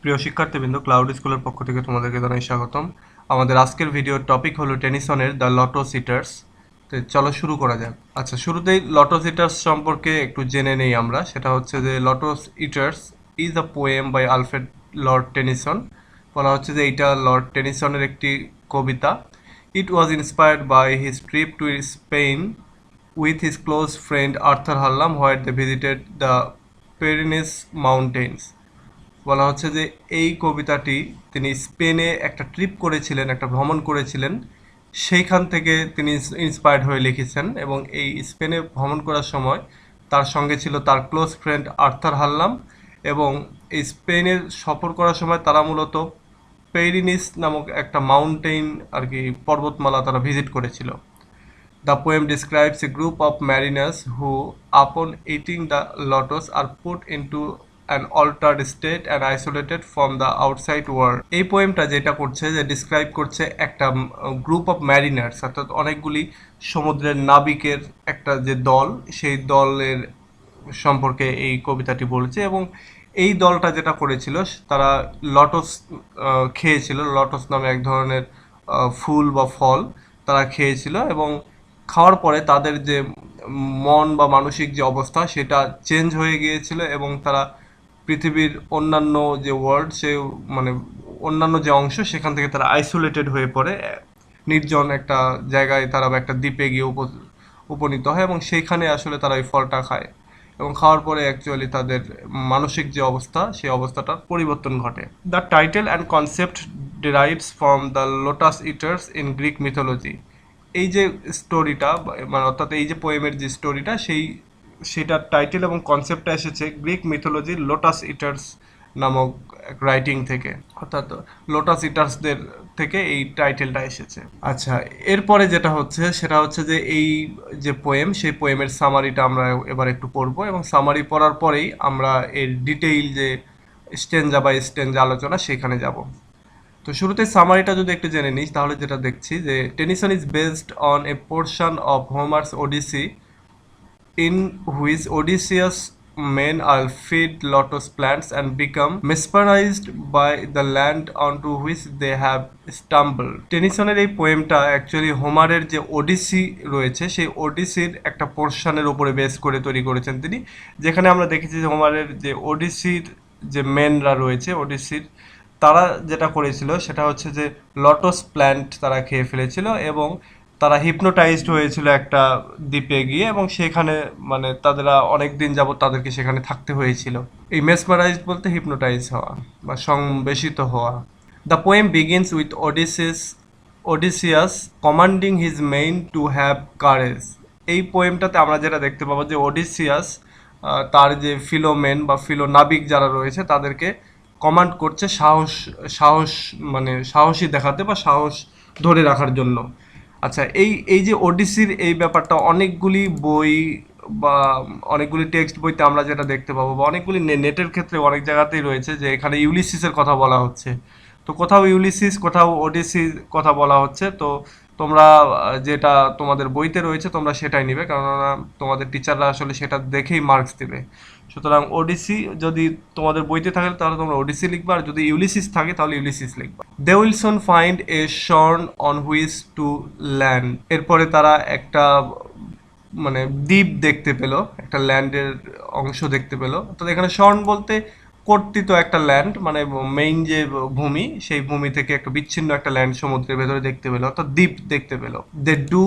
প্রিয় শিক্ষার্থীবৃন্দ, ক্লাউড স্কুলের পক্ষ থেকে তোমাদেরকে জানাই স্বাগতম। আমাদের আজকের ভিডিওর টপিক হলো টেনিসনের দ্য লটোস ইটার্স। তো চলো শুরু করা যাক। আচ্ছা, শুরুতেই লটোস ইটার্স সম্পর্কে একটু জেনে নেই আমরা। সেটা হচ্ছে যে lotos eaters is a poem by Alfred Lord Tennyson. বলা হচ্ছে যে এইটা লর্ড টেনিসনের একটি কবিতা। It was inspired by his trip to Spain with his close friend Arthur Hallam where they visited the Pyrenees Mountains. বলা হচ্ছে যে এই কবিতাটি তিনি স্পেনে একটা ট্রিপ করেছিলেন, একটা ভ্রমণ করেছিলেন, সেইখান থেকে তিনি ইন্সপায়ার্ড হয়ে লিখেছেন। এবং এই স্পেনে ভ্রমণ করার সময় তার সঙ্গে ছিল তার ক্লোজ ফ্রেন্ড আর্থার হাল্লাম। এবং এই স্পেনের সফর করার সময় তারা মূলত পেরিনিস নামক একটা মাউন্টেইন আর কি পর্বতমালা তারা ভিজিট করেছিল। The poem describes a group of mariners who, upon eating the lotus, are put into an altered state and isolated from the outside world. এই পোয়েমটা যেটা করছে যে ডিসক্রাইব করছে একটা গ্রুপ অফ ম্যারিনার্স, অর্থাৎ অনেকগুলি সমুদ্রের নাবিকের একটা যে দল, সেই দলের সম্পর্কে এই কবিতাটি বলেছে। এবং এই দলটা যেটা করেছিল, তারা লটস খেয়েছিল। লটস নামে এক ধরনের ফুল বা ফল তারা খেয়েছিল, এবং খাওয়ার পরে তাদের যে মন বা মানসিক যে অবস্থা সেটা চেঞ্জ হয়ে গিয়েছিল। এবং তারা পৃথিবীর অন্যান্য যে ওয়ার্ল্ড, সে মানে অন্যান্য যে অংশ, সেখান থেকে তারা আইসোলেটেড হয়ে পড়ে নির্জন একটা জায়গায়, তারা একটা দ্বীপে গিয়ে উপনীত হয়, এবং সেইখানে আসলে তারা ওই ফলটা খায়। এবং খাওয়ার পরে অ্যাকচুয়ালি তাদের মানসিক যে অবস্থা, সেই অবস্থাটার পরিবর্তন ঘটে। The title and concept derives from the lotus Eaters in Greek mythology. এই যে স্টোরিটা, মানে অর্থাৎ এই যে পোয়েমের যে স্টোরিটা, সেটার টাইটেল এবং কনসেপ্টটা এসেছে গ্রিক মিথোলজির লোটাস ইটার্স নামক এক রাইটিং থেকে, অর্থাৎ লোটাস ইটার্সদের থেকে এই টাইটেলটা এসেছে। আচ্ছা, এরপরে যেটা হচ্ছে সেটা হচ্ছে যে এই যে পোয়েম, সেই পোয়েমের সামারিটা আমরা এবার একটু পড়বো, এবং সামারি পড়ার পরেই আমরা এর ডিটেইল যে স্টেঞ্জা বাই স্টেঞ্জা আলোচনা সেখানে যাব। তো শুরুতে সামারিটা যদি একটু জেনে নিই, তাহলে যেটা দেখছি যে Tennyson is based on a portion of হোমার্স Odyssey in which Odysseus men are fed lotus plants and become mesmerized by the land onto which they have stumbled. টেনিসনের এই পোয়েমটা অ্যাকচুয়ালি হোমারের যে ওডিসি রয়েছে, সেই ওডিসির একটা পোর্শনের উপরে বেস করে তৈরি করেছেন তিনি। যেখানে আমরা দেখেছি যে হোমারের যে ওডিসির যে মেনরা রয়েছে, ওডিসির তারা যেটা করেছিল সেটা হচ্ছে যে লটস প্ল্যান্ট তারা খেয়ে ফেলেছিল, এবং তারা হিপনোটাইজড হয়েছিল একটা দ্বীপে গিয়ে, এবং সেখানে মানে তারা অনেক দিন যাবত তাদেরকে সেখানে থাকতে হয়েছিল। এই মেসমারাইজড বলতে হিপনোটাইজ হওয়া বা সংবেশিত হওয়া। The poem begins with Odysseus commanding his main to have courage. এই পোয়েমটাতে আমরা যেটা দেখতে পাবো যে ওডিসিয়াস তার যে ফিলোমেন বা নাবিক যারা রয়েছে তাদেরকে কমান্ড করছে সাহস মানে সাহসী দেখাতে বা সাহস ধরে রাখার জন্য। আচ্ছা, এই এই যে ওডিসির এই ব্যাপারটা অনেকগুলি বই বা অনেকগুলি টেক্সট বইতে আমরা যেটা দেখতে পাবো, বা অনেকগুলি নেটের ক্ষেত্রে অনেক জায়গাতেই রয়েছে যে এখানে ইউলিসিসের কথা বলা হচ্ছে। তো কোথাও ইউলিসিস, কোথাও ওডিসির কথা বলা হচ্ছে। তো তোমরা যেটা তোমাদের বইতে রয়েছে তোমরা সেটাই নিবে, কেননা তোমাদের টিচাররা আসলে সেটা দেখেই মার্কস দেবে। সুতরাং ওডিসি যদি তোমাদের বইতে থাকে তাহলে তোমরা ওডিসি লিখবা, আর যদি ইউলিসিস থাকে তাহলে ইউলিসিস লিখবা। They will soon find a shore on which to land. এরপরে তারা একটা মানে দ্বীপ দেখতে পেলো, একটা ল্যান্ডের অংশ দেখতে পেলো। তো এখানে শর্ন বলতে কর্তৃত একটা ল্যান্ড, মানে মেইন যে ভূমি, সেই ভূমি থেকে একটা বিচ্ছিন্ন একটা ল্যান্ড সমুদ্রের ভেতরে দেখতে পেলো, অর্থাৎ দ্বীপ দেখতে পেলো। They do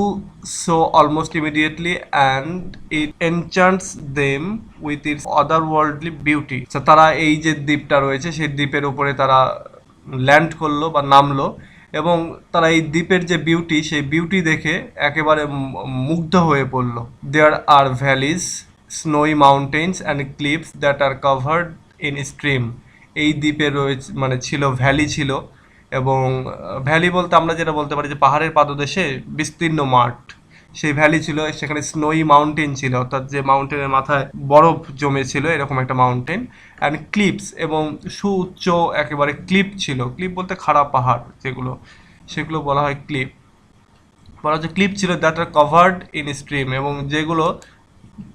so almost immediately and it enchants them with its otherworldly beauty. তারা এই যে দ্বীপটা রয়েছে সেই দ্বীপের উপরে তারা ল্যান্ড করলো বা নামলো, এবং তারা এই দ্বীপের যে বিউটি, সেই বিউটি দেখে একেবারে মুগ্ধ হয়ে পড়লো। There are valleys, snowy mountains and cliffs that are covered in stream. এই দ্বীপে রয়েছে মানে ছিল ভ্যালি ছিল, এবং ভ্যালি বলতে আমরা যেটা বলতে পারি যে পাহাড়ের পাদদেশে বিস্তীর্ণ মাঠ, সেই ভ্যালি ছিল। সেখানে স্নোই মাউন্টেন ছিল, অর্থাৎ যে মাউন্টেনের মাথায় বরফ জমেছিল, এরকম একটা মাউন্টেন। অ্যান্ড ক্লিপস, এবং সুউচ্চ একেবারে ক্লিপ ছিল। ক্লিপ বলতে খাড়া পাহাড় যেগুলো, সেগুলো বলা হয় ক্লিপ। বলা হচ্ছে ক্লিপ ছিল that are covered in stream, এবং যেগুলো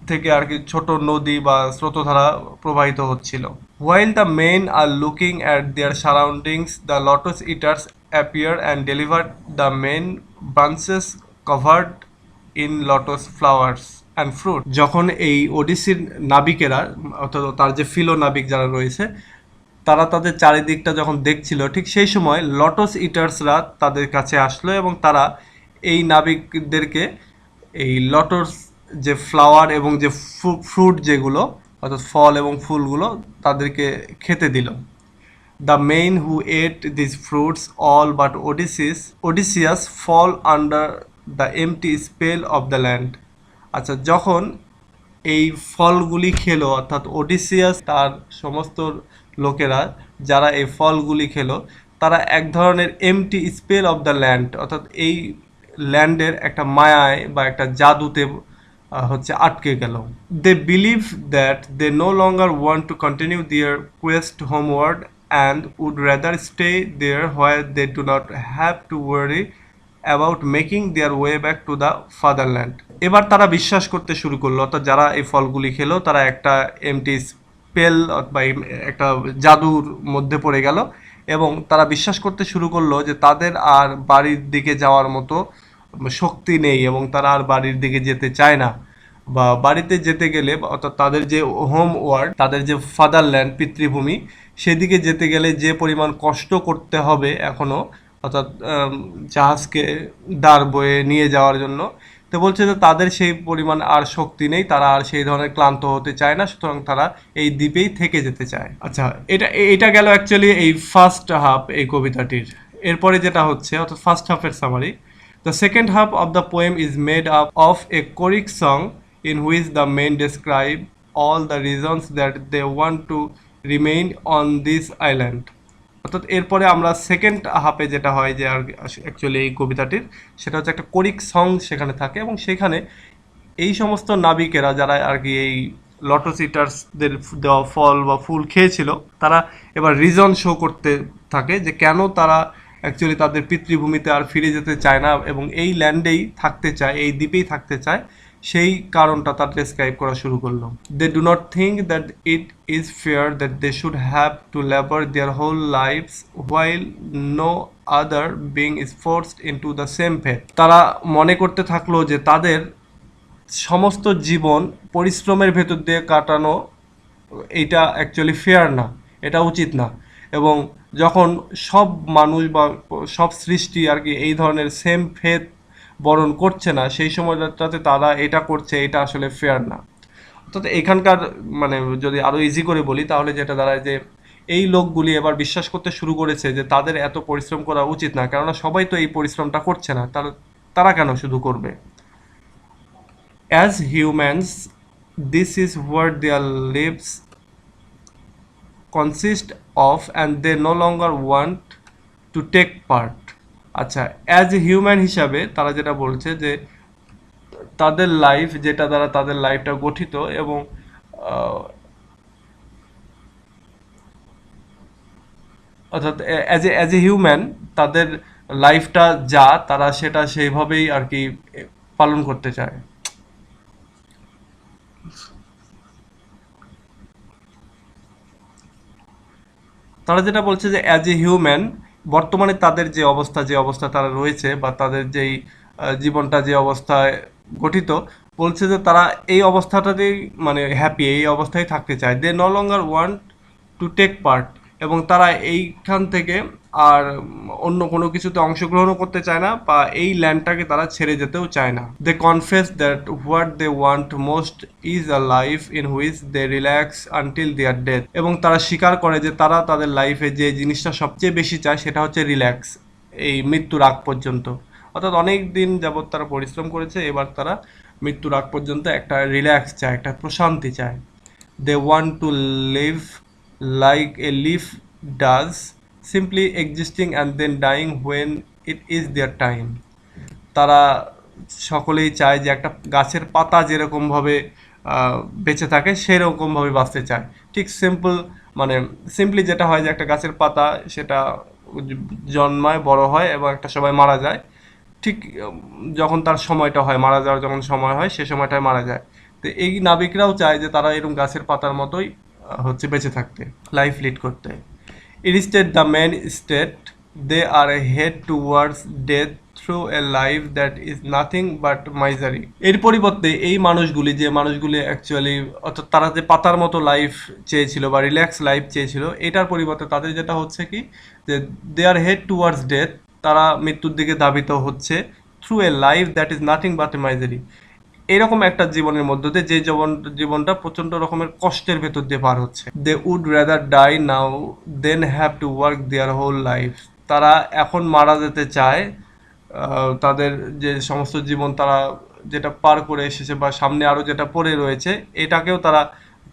থেকে আর কি ছোট নদী বা স্রোতধারা প্রবাহিত হচ্ছিল। While the men are looking at their surroundings, the lotus eaters appear and deliver the main branches covered in lotus flowers and fruit. যখন এই ওডিসির নাবিকেরা অর্থাৎ তার যে ফিলো নাবিক যারা রয়েছে তারা তাদের চারিদিকটা যখন দেখছিল ঠিক সেই সময় লটস ইটার্সরা তাদের কাছে আসলো এবং তারা এই নাবিকদেরকে এই লটস যে ফ্লাওয়ার এবং যে ফ্রুট যেগুলো অর্থাৎ ফল এবং ফুলগুলো তাদেরকে খেতে দিল। The men who ate these fruits all but Odysseus fall under the empty spell of the land. আচ্ছা, যখন এই ফলগুলি খেলো অর্থাৎ ওডিসিয়াস তার সমস্ত লোকেরা যারা এই ফলগুলি খেলো তারা এক ধরনের empty spell of the land অর্থাৎ এই ল্যান্ডের একটা মায়ায় বা একটা জাদুতে হচ্ছে আটকে গেল। They believe that they no longer want to continue their quest homeward and would rather stay there where they do not have to worry about making their way back to the fatherland. এবার তারা বিশ্বাস করতে শুরু করলো অর্থাৎ যারা এই ফলগুলি খেলো তারা একটা এমটি স্পেল বা একটা জাদুর মধ্যে পড়ে গেল এবং তারা বিশ্বাস করতে শুরু করলো যে তাদের আর বাড়ির দিকে যাওয়ার মতো শক্তি নেই এবং তারা আর বাড়ির দিকে যেতে চায় না বা বাড়িতে যেতে গেলে অর্থাৎ তাদের যে হোম ওয়ার্ড তাদের যে ফাদারল্যান্ড পিতৃভূমি সেদিকে যেতে গেলে যে পরিমাণ কষ্ট করতে হবে এখনও অর্থাৎ জাহাজকে দাঁড় বয়ে নিয়ে যাওয়ার জন্য, তো বলছে যে তাদের সেই পরিমাণ আর শক্তি নেই, তারা আর সেই ধরনের ক্লান্ত হতে চায় না, সুতরাং তারা এই দ্বীপেই থেকে যেতে চায়। আচ্ছা, এটা গেল অ্যাকচুয়ালি এই ফার্স্ট হাফ এই কবিতাটির। এরপরে যেটা হচ্ছে অর্থাৎ ফার্স্ট হাফের সামারি। The second half of the poem is made up of a choric song in which the men describe all the reasons that they want to remain on this island. অর্থাৎ এরপরে আমরা সেকেন্ড হাফে যেটা হয় যে আর actually এই কবিতাটির সেটা হচ্ছে একটা কোরিক সং সেখানে থাকে এবং সেখানে এই সমস্ত নাবিকেরা যারা আর কি এই লটস ইটার্সদের দেওয়া ফল বা ফুল খেয়েছিল তারা এবার রিজন শো করতে থাকে যে কেন তারা অ্যাকচুয়ালি তাদের পিতৃভূমিতে আর ফিরে যেতে চায় না এবং এই ল্যান্ডেই থাকতে চায়, এই দ্বীপেই থাকতে চায়, সেই কারণটা তার ডেসক্রাইব করা শুরু করলো। They do not think that it is fair that they should have to labour their whole lives while no other being is forced into the same faith. তারা মনে করতে থাকলো যে তাদের সমস্ত জীবন পরিশ্রমের ভেতর দিয়ে কাটানো এটা অ্যাকচুয়ালি ফেয়ার না, এটা উচিত না, এবং যখন সব মানুষ বা সব সৃষ্টি আর কি এই ধরনের সেম ফেথ বরণ করছে না সেই সময়টাতে তারা এটা করছে, এটা আসলে ফেয়ার না। অর্থাৎ এখানকার মানে যদি আরও ইজি করে বলি তাহলে যেটা দাঁড়ায় যে এই লোকগুলি এবার বিশ্বাস করতে শুরু করেছে যে তাদের এত পরিশ্রম করা উচিত না, কেননা সবাই তো এই পরিশ্রমটা করছে না, তারা কেন শুধু করবে। As humans this is what their lives consist of and they no longer want to take part. আচ্ছা, অ্যাজ এ হিউম্যান হিসাবে তারা যেটা বলছে যে তাদের লাইফ যেটা দ্বারা তাদের লাইফটা গঠিত এবং অর্থাৎ অ্যাজ এ হিউম্যান তাদের লাইফটা যা তারা সেটা সেইভাবেই আর কি পালন করতে চায়। তারা যেটা বলছে যে অ্যাজ এ হিউম্যান বর্তমানে তাদের যে অবস্থা তারা রয়েছে বা তাদের যেই জীবনটা যে অবস্থায় গঠিত, বলছে যে তারা এই অবস্থাটাতেই মানে হ্যাপি, এই অবস্থায় থাকতে চায়। They no longer want to take part, এবং তারা এইখান থেকে আর অন্য কোনো কিছুতে অংশগ্রহণও করতে চায় না বা এই ল্যান্ডটাকে তারা ছেড়ে যেতেও চায় না। They confess that what they want most is a life in which they relax until their death, এবং তারা স্বীকার করে যে তারা তাদের লাইফে যে জিনিসটা সবচেয়ে বেশি চায় সেটা হচ্ছে রিল্যাক্স, এই মৃত্যুর আগ পর্যন্ত। অর্থাৎ অনেক দিন যাবৎ তারা পরিশ্রম করেছে, এবার তারা মৃত্যুর আগ পর্যন্ত একটা রিল্যাক্স চায়, একটা প্রশান্তি চায়। They want to live like a leaf does, simply existing and then dying when it is their time. তারা সকলেই চায় যে একটা গাছের পাতা যেরকমভাবে বেঁচে থাকে সেরকমভাবে বাঁচতে চায়। ঠিক সিম্পলি যেটা হয় যে একটা গাছের পাতা সেটা জন্মায়, বড় হয় এবং একটা সময় মারা যায়, ঠিক যখন তার সময়টা হয় মারা যাওয়ার যখন সময় হয় সে সময়টায় মারা যায়, তো এই নাবিকরাও চায় যে তারা এরকম গাছের পাতার মতোই হচ্ছে বেঁচে থাকতে, লাইফ লিড করতে। Instead, the men state they are head towards death through a life that is nothing but misery. এর পরিবর্তে এই মানুষগুলি, যে মানুষগুলি অ্যাকচুয়ালি অর্থাৎ তারা যে পাতার মতো লাইফ চেয়েছিল বা রিল্যাক্স লাইফ চেয়েছিল, এটার পরিবর্তে তাদের যেটা হচ্ছে কি, যে দে আর হেড টুয়ার্ডস ডেথ, তারা মৃত্যুর দিকে ধাবিত হচ্ছে, through a life that is nothing but এ মাইজারি, এরকম একটা জীবনের মধ্য দিয়ে, যে জীবনটা প্রচন্ড রকমের কষ্টের ভেতর দিয়ে পার হচ্ছে। They would rather die now than have to work their whole life, তারা এখন মারা যেতে চায়, তাদের যে সমস্ত জীবন তারা যেটা পার করে এসেছে বা সামনে আরও যেটা পড়ে রয়েছে, এটাকেও তারা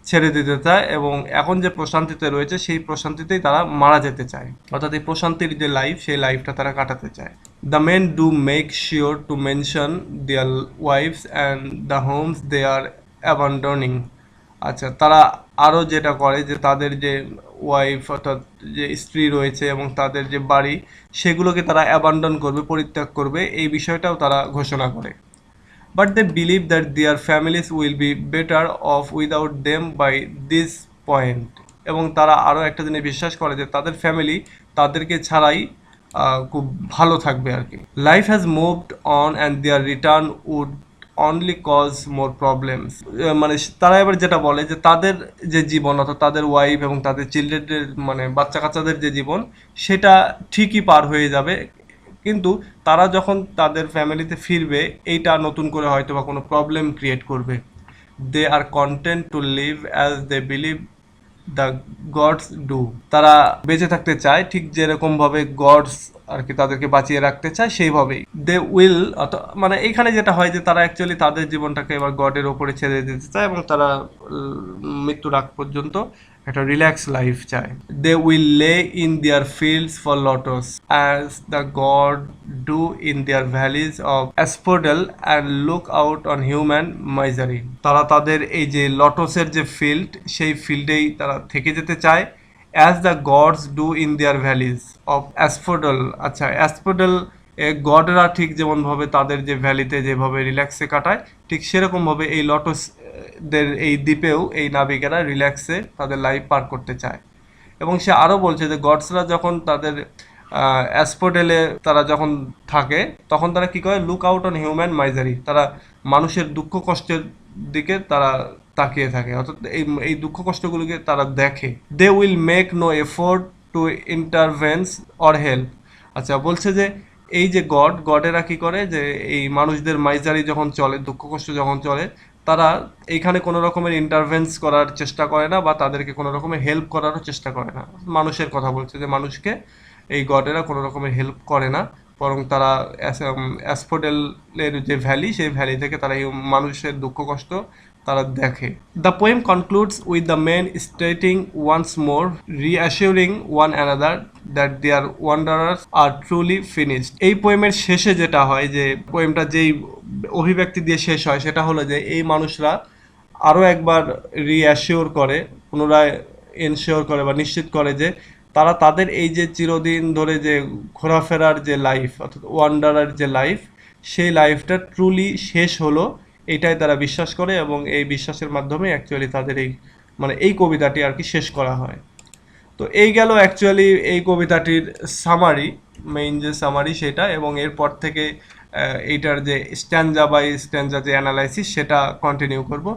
ছেড়ে দিতে চায় এবং এখন যে প্রশান্তিতে রয়েছে সেই প্রশান্তিতেই তারা মারা যেতে চায়, অর্থাৎ এই প্রশান্তির যে লাইফ, সেই লাইফটা তারা কাটাতে চায়। The men do make sure to mention their wives and the homes they are abandoning. আচ্ছা, তারা আরও যেটা করে যে তাদের যে ওয়াইফ অর্থাৎ যে স্ত্রী রয়েছে এবং তাদের যে বাড়ি, সেগুলোকে তারা অ্যাবান্ডন করবে, পরিত্যাগ করবে, এই বিষয়টাও তারা ঘোষণা করে। But they believe that their families will be better off without them by this point. এবং তারা আরও একটা জিনিস বিশ্বাস করে যে তাদের ফ্যামিলি তাদেরকে ছাড়াই খুব ভালো থাকবে আর কি। Life has moved on and their return would only cause more problems. মানে তারা এবার যেটা বলে যে তাদের যে জীবন অর্থাৎ তাদের ওয়াইফ এবং তাদের চিলড্রেনের মানে বাচ্চা কাচ্চাদের যে জীবন, সেটা ঠিকই পার হয়ে যাবে, কিন্তু তারা যখন তাদের ফ্যামিলিতে ফিরবে এইটা নতুন করে হয়তো বা কোনো প্রবলেম ক্রিয়েট করবে। They are content to live as they believe the gods do, তারা বেঁচে থাকতে চায় ঠিক যেরকমভাবে গডস আর কি তাদেরকে বাঁচিয়ে রাখতে চায় সেইভাবেই। দে উইল, মানে এইখানে যেটা হয় যে তারা অ্যাকচুয়ালি তাদের জীবনটাকে এবার গডের ওপরে ছেড়ে দিতে চায় এবং তারা মৃত্যুর আগ পর্যন্ত একটা রিল্যাক্স লাইফ চায়। They will lay in their fields for lots as the god do in their valleys of asphodel and look out on human misery. তারা তাদের এই যে লটসের যে ফিল্ড, সেই ফিল্ডেই তারা থেকে যেতে চায়, as the gods do in their valleys of asphodel. আচ্ছা, অ্যাসপোডেল গডরা ঠিক যেমনভাবে তাদের যে ভ্যালিতে যেভাবে রিল্যাক্সে কাটায়, ঠিক সেরকমভাবে এই লটসদের এই দ্বীপেও এই নাবিকেরা রিল্যাক্সে তাদের লাইফ পার করতে চায়। এবং সে আরও বলছে যে গডসরা যখন তাদের অ্যাসপোডেলে তারা যখন থাকে, তখন তারা কী করে, look out on human misery, তারা মানুষের দুঃখ কষ্টের দিকে তারা তাকিয়ে থাকে, অর্থাৎ এই দুঃখ কষ্টগুলিকে তারা দেখে। They will make no effort to intervene or help. আচ্ছা, বলছে যে এই যে গডেরা কী করে, যে এই মানুষদের মাইজারি যখন চলে, দুঃখ কষ্ট যখন চলে, তারা এইখানে কোনো রকমের ইন্টারভেন্স করার চেষ্টা করে না বা তাদেরকে কোনো রকমের হেল্প করারও চেষ্টা করে না। মানুষের কথা বলছে যে মানুষকে এই গডেরা কোনো রকমের হেল্প করে না, বরং তারা অ্যাসফোডেলের যে ভ্যালি, সেই ভ্যালি থেকে তারা এই মানুষের দুঃখ কষ্ট তারা দেখে। The poem concludes with the men stating once more, reassuring one another that their wanderers are truly finished. এই পোয়েমের শেষে যেটা হয়, যে পোয়েমটা যেই অভিব্যক্তি দিয়ে শেষ হয়, সেটা হলো যে এই মানুষরা আরও একবার রিঅ্যাসিওর করে, পুনরায় এনশিওর করে বা নিশ্চিত করে যে তারা তাদের এই যে চিরদিন ধরে যে ঘোরাফেরার যে লাইফ অর্থাৎ ওয়ান্ডারার যে লাইফ, সেই লাইফটা ট্রুলি শেষ হলো, এটাই তারা বিশ্বাস করে এবং এই বিশ্বাসের মাধ্যমে অ্যাকচুয়ালি তাদের এই মানে এই কবিতাটি আর কি শেষ করা হয়। তো এই গেল অ্যাকচুয়ালি এই কবিতাটির সামারি, মেইন যে সামারি সেটা, এবং এরপর থেকে এইটার যে স্ট্যাঞ্জা বাই স্ট্যাঞ্জা যে অ্যানালাইসিস সেটা কন্টিনিউ করব।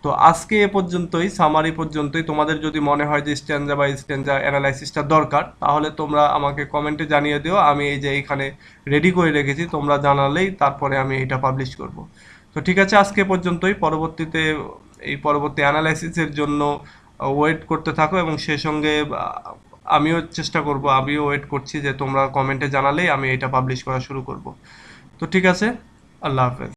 তো আজকে এ পর্যন্তই, সামারি পর্যন্তই। তোমাদের যদি মনে হয় যে স্ট্যাঞ্জা বাই স্ট্যাঞ্জা অ্যানালাইসিসটা দরকার, তাহলে তোমরা আমাকে কমেন্টে জানিয়ে দিও, আমি এই যে এইখানে রেডি করে রেখেছি, তোমরা জানালেই তারপরে আমি এটা পাবলিশ করব। তো ঠিক আছে, আজকে পর্যন্তই। পরবর্তীতে এই পরবর্তী অ্যানালাইসিসের জন্য ওয়েট করতে থাকো এবং সেই সঙ্গে আমিও চেষ্টা করব, আমিও ওয়েট করছি যে তোমরা কমেন্টে জানালেই আমি এটা পাবলিশ করা শুরু করব। তো ঠিক আছে, আল্লাহ হাফেজ।